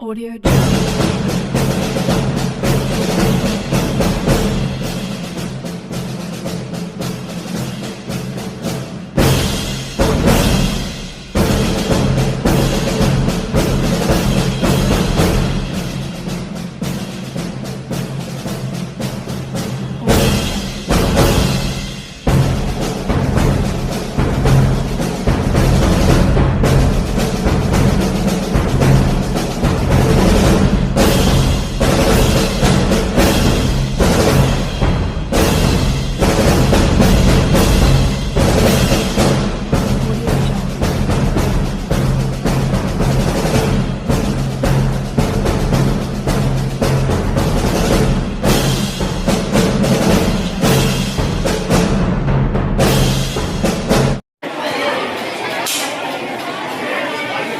Audio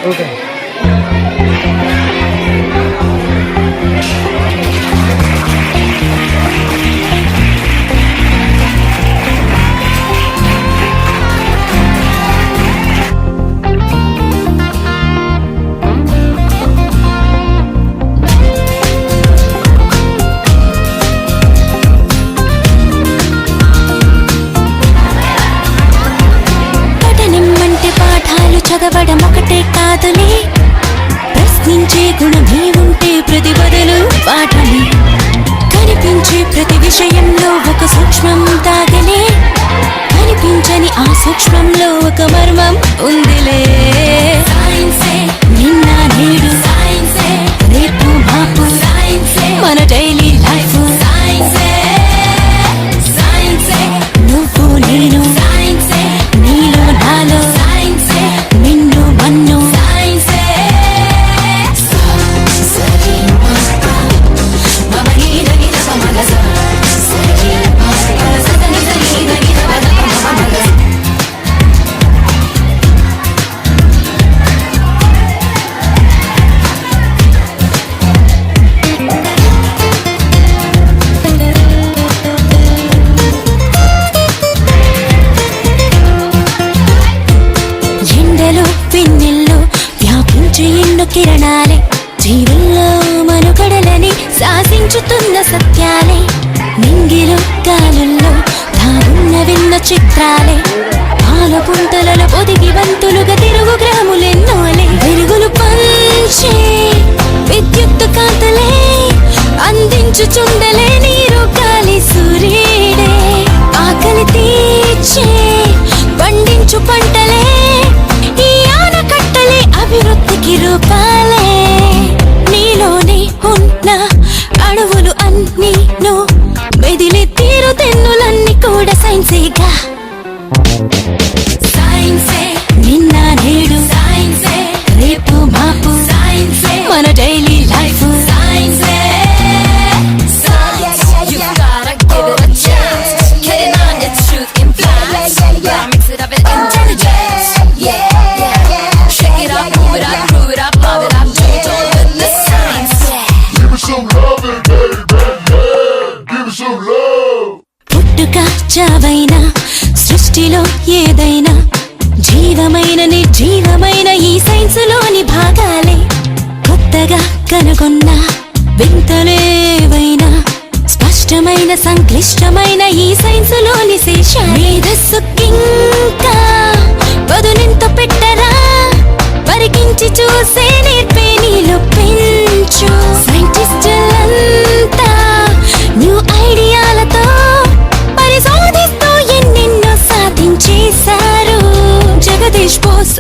Okay. చదవడం ఒకటే కాదులే, ప్రశ్నించే గుణమే ఉంటే ప్రతిబదులు పాఠమే. కనిపించే ప్రతి విషయంలో ఒక సూక్ష్మం తాగలే, కనిపించని ఆ సూక్ష్మంలో ఒక మర్మం ఉందిలే. సైన్సే నిన్న నేడు, సైన్సే రేపు మాపు, సైన్సే మన డైలీ లైఫ్, సైన్సే సైన్సే నువ్వు నేను, సైన్సే నీలో నాలో, నిన్ను మన్ను, సైన్సే పిన్నెల్లో వ్యాపించే ఎన్నో కిరణాలే, జీవుల్లో మనుగడలని శాసించుతున్న సత్యాలే. నింగిలో గాలుల్లో దాగున్నవెన్న చిత్రాలే, పాల పుంతలలో పొదిగి వంతులుగా తిరుగు గ్రాములెన్నోలే. వెలుగులు పంచే విద్యుత్తు కాంతలే, అందించుచుండలే నీరు గాలి సూర్యుడే. ఆకలి తీర్చే పండించు పంటలే, ఈ ఆనకట్టలే అభివృద్ధికి రూపాలే. నీలోనే ఉన్న అణువులు అన్నీ మెదిలి తీరు తెన్నులన్నీ కూడా సైన్సేగా. సైన్సే నిన్న నేడు, సైన్సే రేపు మాపు, సైన్సే మన డైలీ లైఫ్, సైన్సే పుట్టుక చావైనా సృష్టిలో ఏదైనా జీవమైన నిర్జీవమైన ఈ సైన్సులోని భాగాలే. కొత్తగా కనుగొన్న వింతలేవైనా స్పష్టమైన సంక్లిష్టమైన ఈ సైన్సులోని శేషాలే. మేధస్సుకింకా బదులింత పెట్టరా, పరికించి చూసే నేర్పే నీలో పెంచు. సైంటిస్టులంతా న్యూ ఐడియాలతో పరిశోధిస్తూ ఎన్నెన్నో సాధించేశారు. జగదీష్ బోస్